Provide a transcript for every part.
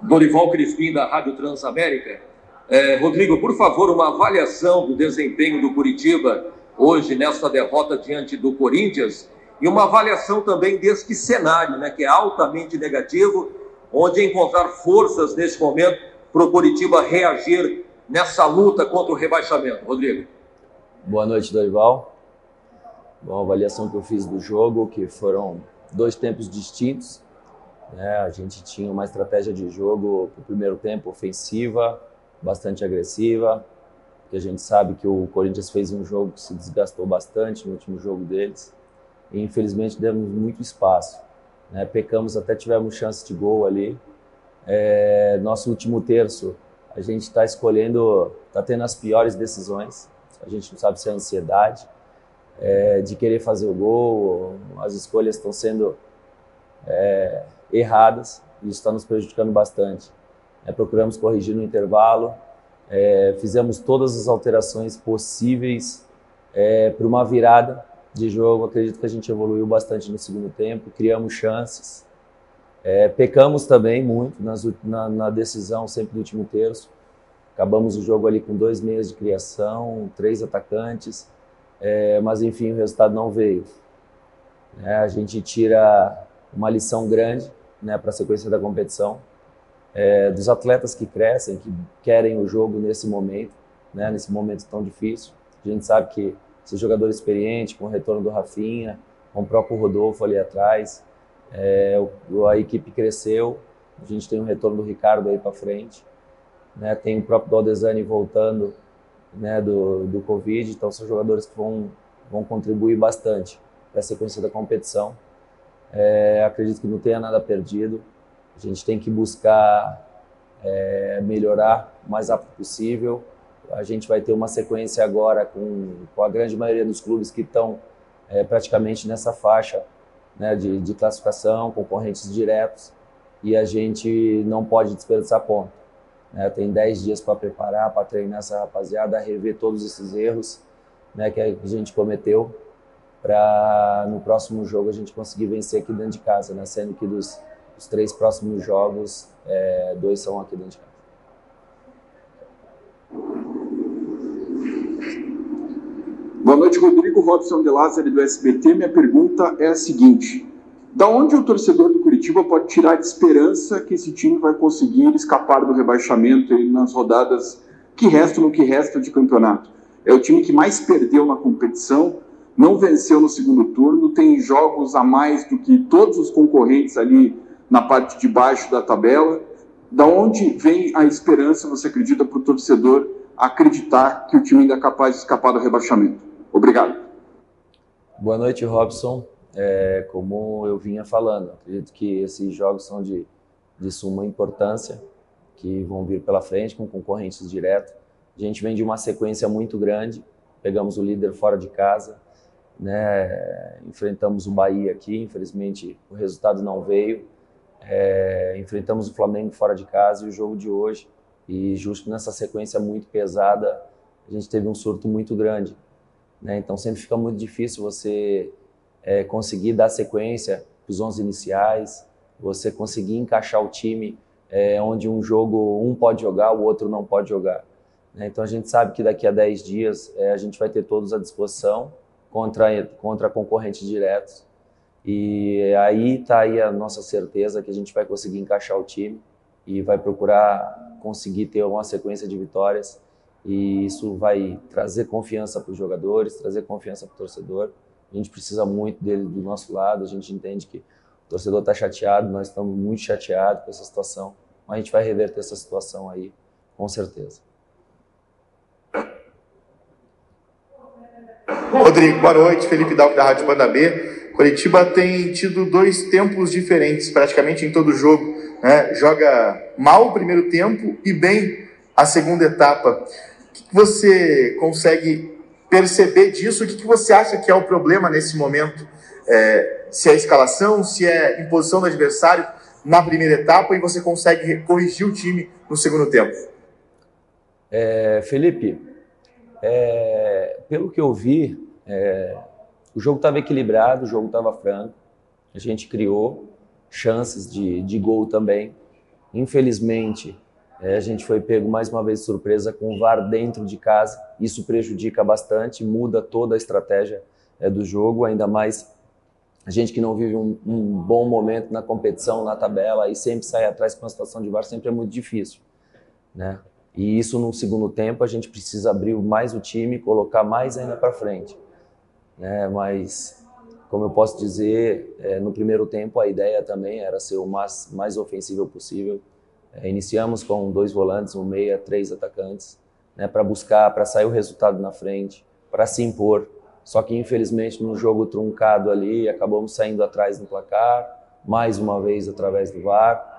Dorival Crispim, da Rádio Transamérica. Rodrigo, por favor, uma avaliação do desempenho do Curitiba hoje nesta derrota diante do Corinthians e uma avaliação também deste cenário, né, que é altamente negativo, onde encontrar forças nesse momento para o Curitiba reagir nessa luta contra o rebaixamento. Rodrigo. Boa noite, Dorival. Bom, a avaliação que eu fiz do jogo, que foram dois tempos distintos, né? A gente tinha uma estratégia de jogo para o primeiro tempo ofensiva, bastante agressiva, porque a gente sabe que o Corinthians fez um jogo que se desgastou bastante no último jogo deles e infelizmente demos muito espaço, né? Pecamos, até tivemos chance de gol ali. Nosso último terço, a gente está tendo as piores decisões, a gente não sabe se é ansiedade, de querer fazer o gol, as escolhas estão sendo erradas e isso está nos prejudicando bastante. Procuramos corrigir no intervalo, fizemos todas as alterações possíveis para uma virada de jogo. Acredito que a gente evoluiu bastante no segundo tempo, criamos chances, pecamos também muito na decisão sempre do último terço. Acabamos o jogo ali com 2 meias de criação, 3 atacantes, mas enfim o resultado não veio. A gente tira uma lição grande, né, para a sequência da competição, dos atletas que crescem, que querem o jogo nesse momento, né, nesse momento tão difícil. A gente sabe que esse jogador experiente, com o retorno do Rafinha, com o próprio Rodolfo ali atrás, a equipe cresceu, a gente tem o retorno do Ricardo aí para frente, né, tem o próprio Daldesani voltando, né, do Covid, então são jogadores que vão contribuir bastante para a sequência da competição. Acredito que não tenha nada perdido, a gente tem que buscar melhorar o mais rápido possível. A gente vai ter uma sequência agora com a grande maioria dos clubes que estão praticamente nessa faixa, né, de classificação, concorrentes diretos, e a gente não pode desperdiçar ponto. Tem 10 dias para preparar, para treinar essa rapaziada, rever todos esses erros, né, que a gente cometeu, para no próximo jogo a gente conseguir vencer aqui dentro de casa, né, sendo que dos 3 próximos jogos, 2 são aqui dentro de casa. Boa noite, Rodrigo. Robson de Lázaro, do SBT. Minha pergunta é a seguinte: da onde o torcedor do Curitiba pode tirar de esperança que esse time vai conseguir escapar do rebaixamento nas rodadas que restam, no que resta de campeonato? É o time que mais perdeu na competição, não venceu no segundo turno, tem jogos a mais do que todos os concorrentes ali na parte de baixo da tabela. Da onde vem a esperança, você acredita, para o torcedor acreditar que o time ainda é capaz de escapar do rebaixamento? Obrigado. Boa noite, Robson. Como eu vinha falando, acredito que esses jogos são de suma importância, que vão vir pela frente com concorrentes diretos. A gente vem de uma sequência muito grande, pegamos o líder fora de casa, né? Enfrentamos o Bahia aqui, infelizmente o resultado não veio, enfrentamos o Flamengo fora de casa e o jogo de hoje, e justo nessa sequência muito pesada, a gente teve um surto muito grande, né? Então sempre fica muito difícil você conseguir dar sequência para os 11 iniciais, você conseguir encaixar o time onde um jogo um pode jogar, o outro não pode jogar, né? Então a gente sabe que daqui a 10 dias a gente vai ter todos à disposição contra concorrentes diretos, e aí está aí a nossa certeza que a gente vai conseguir encaixar o time e vai procurar conseguir ter uma sequência de vitórias, e isso vai trazer confiança para os jogadores, trazer confiança para o torcedor. A gente precisa muito dele do nosso lado, a gente entende que o torcedor está chateado, nós estamos muito chateados com essa situação, mas a gente vai reverter essa situação aí, com certeza. Rodrigo, boa noite. Felipe Dalco, da Rádio Banda B. Curitiba tem tido 2 tempos diferentes praticamente em todo o jogo, né? Joga mal o primeiro tempo e bem a segunda etapa. O que você consegue perceber disso? O que você acha que é o problema nesse momento? Se é a escalação, se é a imposição do adversário na primeira etapa, e você consegue corrigir o time no segundo tempo? Felipe, pelo que eu vi, o jogo estava equilibrado, o jogo estava franco, a gente criou chances de gol também, Infelizmente, a gente foi pego mais uma vez de surpresa com o VAR dentro de casa. Isso prejudica bastante, muda toda a estratégia do jogo, ainda mais a gente que não vive um bom momento na competição, na tabela, e sempre sai atrás com a situação de VAR, sempre é muito difícil, né? E isso no segundo tempo a gente precisa abrir mais o time, colocar mais ainda para frente, né? Mas, como eu posso dizer, no primeiro tempo a ideia também era ser o mais ofensivo possível. Iniciamos com 2 volantes, 1 meia, 3 atacantes, né, para buscar, para sair o resultado na frente, para se impor. Só que, infelizmente, no jogo truncado ali, acabamos saindo atrás no placar, mais uma vez através do VAR.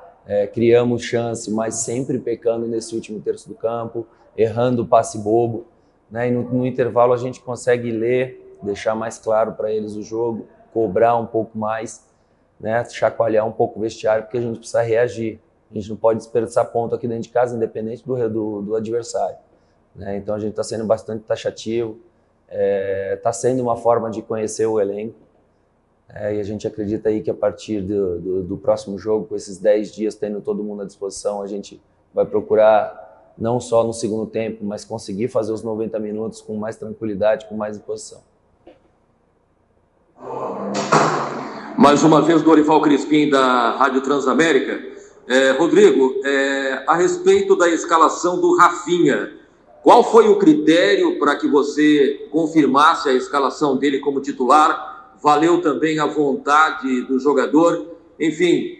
Criamos chance, mas sempre pecando nesse último terço do campo, errando o passe bobo, né? E no intervalo a gente consegue ler, deixar mais claro para eles o jogo, cobrar um pouco mais, né? Chacoalhar um pouco o vestiário, porque a gente precisa reagir. A gente não pode desperdiçar ponto aqui dentro de casa, independente do adversário, né? Então a gente está sendo bastante taxativo, está sendo uma forma de conhecer o elenco, e a gente acredita aí que a partir do próximo jogo, com esses 10 dias tendo todo mundo à disposição, a gente vai procurar não só no segundo tempo, mas conseguir fazer os 90 minutos com mais tranquilidade, com mais disposição. Mais uma vez, Dorival Crispim, da Rádio Transamérica. Rodrigo, a respeito da escalação do Rafinha, qual foi o critério para que você confirmasse a escalação dele como titular? Valeu também a vontade do jogador? Enfim,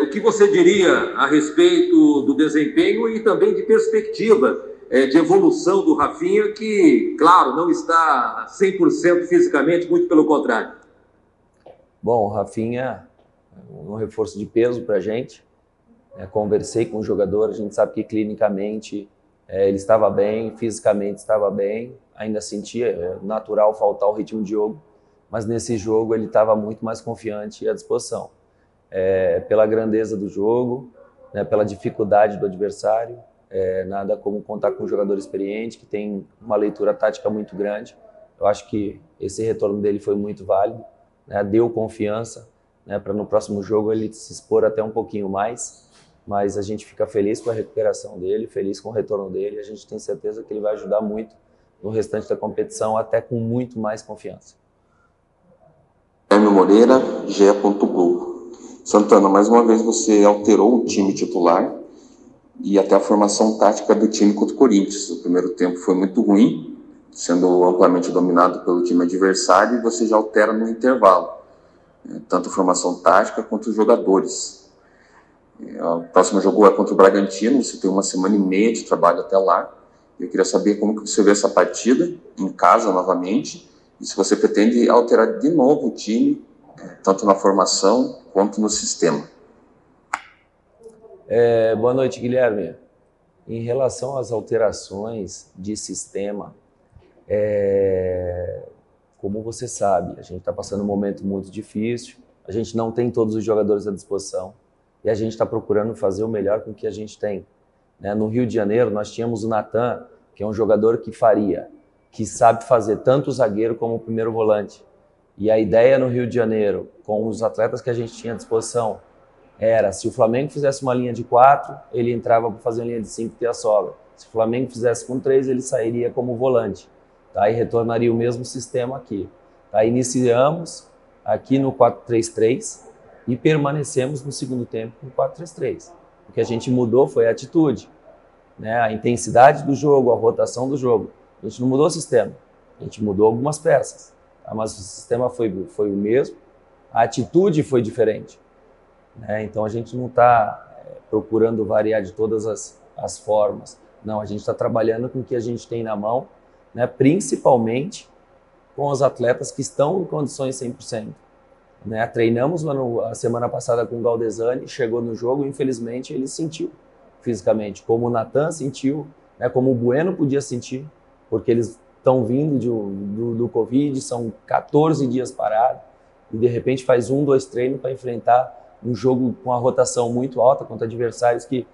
o que você diria a respeito do desempenho e também de perspectiva de evolução do Rafinha, que, claro, não está 100% fisicamente, muito pelo contrário? Bom, o Rafinha é um reforço de peso para a gente. Conversei com o jogador, a gente sabe que clinicamente ele estava bem, fisicamente estava bem, ainda sentia natural faltar o ritmo de jogo, mas nesse jogo ele estava muito mais confiante e à disposição. Pela grandeza do jogo, né, pela dificuldade do adversário, nada como contar com um jogador experiente, que tem uma leitura tática muito grande. Eu acho que esse retorno dele foi muito válido, né, deu confiança, né, para no próximo jogo ele se expor até um pouquinho mais, mas a gente fica feliz com a recuperação dele, feliz com o retorno dele, e a gente tem certeza que ele vai ajudar muito no restante da competição, até com muito mais confiança. Guilherme Moreira, GE. Globo. Santana, mais uma vez você alterou o time titular e até a formação tática do time contra o Corinthians. O primeiro tempo foi muito ruim, sendo amplamente dominado pelo time adversário, e você já altera no intervalo, tanto a formação tática quanto os jogadores. O próximo jogo é contra o Bragantino, você tem 1 semana e meia de trabalho até lá. Eu queria saber como que você vê essa partida, em casa novamente, e se você pretende alterar de novo o time, tanto na formação quanto no sistema. Boa noite, Guilherme. Em relação às alterações de sistema, como você sabe, a gente está passando um momento muito difícil, a gente não tem todos os jogadores à disposição e a gente está procurando fazer o melhor com o que a gente tem, né? No Rio de Janeiro, nós tínhamos o Natan, que é um jogador que sabe fazer tanto o zagueiro como o primeiro volante. E a ideia no Rio de Janeiro, com os atletas que a gente tinha à disposição, era, se o Flamengo fizesse uma linha de 4, ele entrava para fazer uma linha de 5 e ter a sobra. Se o Flamengo fizesse com 3, ele sairia como volante, tá? E retornaria o mesmo sistema aqui. Tá? Iniciamos aqui no 4-3-3 e permanecemos no segundo tempo com 4-3-3. O que a gente mudou foi a atitude, né? A intensidade do jogo, a rotação do jogo. A gente não mudou o sistema, a gente mudou algumas peças, tá? Mas o sistema foi o mesmo, a atitude foi diferente, né? Então a gente não está procurando variar de todas as formas, não, a gente está trabalhando com o que a gente tem na mão, né? Principalmente com os atletas que estão em condições 100%. Né? Treinamos a semana passada com o Galdesani, chegou no jogo, infelizmente ele sentiu fisicamente, como o Natan sentiu, né? Como o Bueno podia sentir, porque eles estão vindo do Covid, são 14 dias parados, e de repente faz 1, 2 treinos para enfrentar um jogo com a rotação muito alta contra adversários que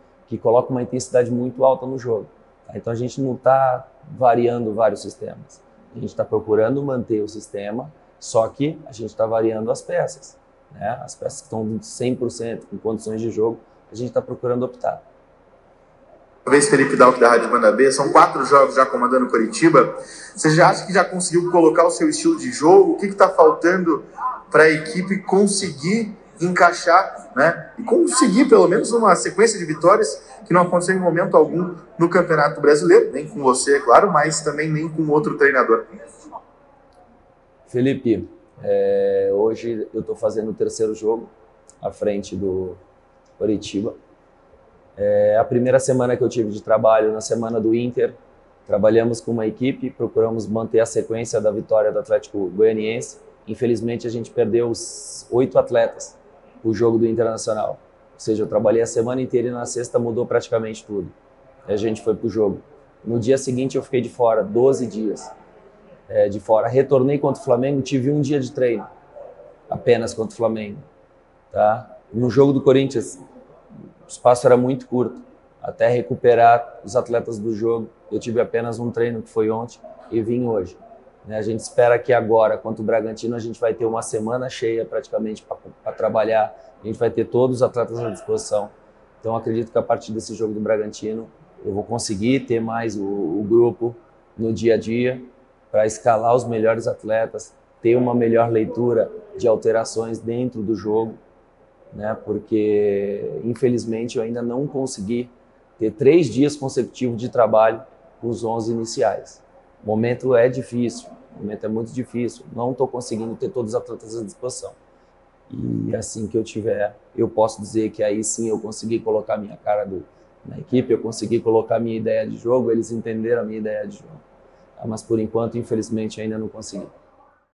colocam uma intensidade muito alta no jogo. Tá? Então a gente não está variando vários sistemas, a gente está procurando manter o sistema, só que a gente está variando as peças, né? As peças que estão 100% com condições de jogo, a gente está procurando optar. Uma vez, Felipe Dalk, da Rádio Banda B, são 4 jogos já comandando Coritiba. Você já acha que já conseguiu colocar o seu estilo de jogo? O que está faltando para a equipe conseguir encaixar, né? E conseguir pelo menos uma sequência de vitórias que não aconteceu em momento algum no Campeonato Brasileiro, nem com você, é claro, mas também nem com outro treinador. Felipe, hoje eu estou fazendo o 3º jogo à frente do Coritiba. A primeira semana que eu tive de trabalho, na semana do Inter, trabalhamos com uma equipe, procuramos manter a sequência da vitória do Atlético Goianiense. Infelizmente, a gente perdeu os 8 atletas o jogo do Internacional. Ou seja, eu trabalhei a semana inteira e na sexta mudou praticamente tudo. E a gente foi pro jogo. No dia seguinte eu fiquei de fora, 12 dias de fora. Retornei contra o Flamengo, tive um dia de treino, apenas contra o Flamengo. Tá? No jogo do Corinthians, o espaço era muito curto. Até recuperar os atletas do jogo, eu tive apenas um treino, que foi ontem, e vim hoje. A gente espera que agora, contra o Bragantino, a gente vai ter uma semana cheia praticamente para trabalhar. A gente vai ter todos os atletas à disposição. Então acredito que a partir desse jogo do Bragantino, eu vou conseguir ter mais o grupo no dia a dia para escalar os melhores atletas, ter uma melhor leitura de alterações dentro do jogo, né? Porque infelizmente eu ainda não consegui ter 3 dias consecutivos de trabalho com os 11 iniciais. O momento é difícil, o momento é muito difícil, não estou conseguindo ter todos os atletas à disposição. E assim que eu tiver, eu posso dizer que aí sim eu consegui colocar a minha cara na equipe, eu consegui colocar a minha ideia de jogo, eles entenderam a minha ideia de jogo. Mas por enquanto, infelizmente, ainda não consegui.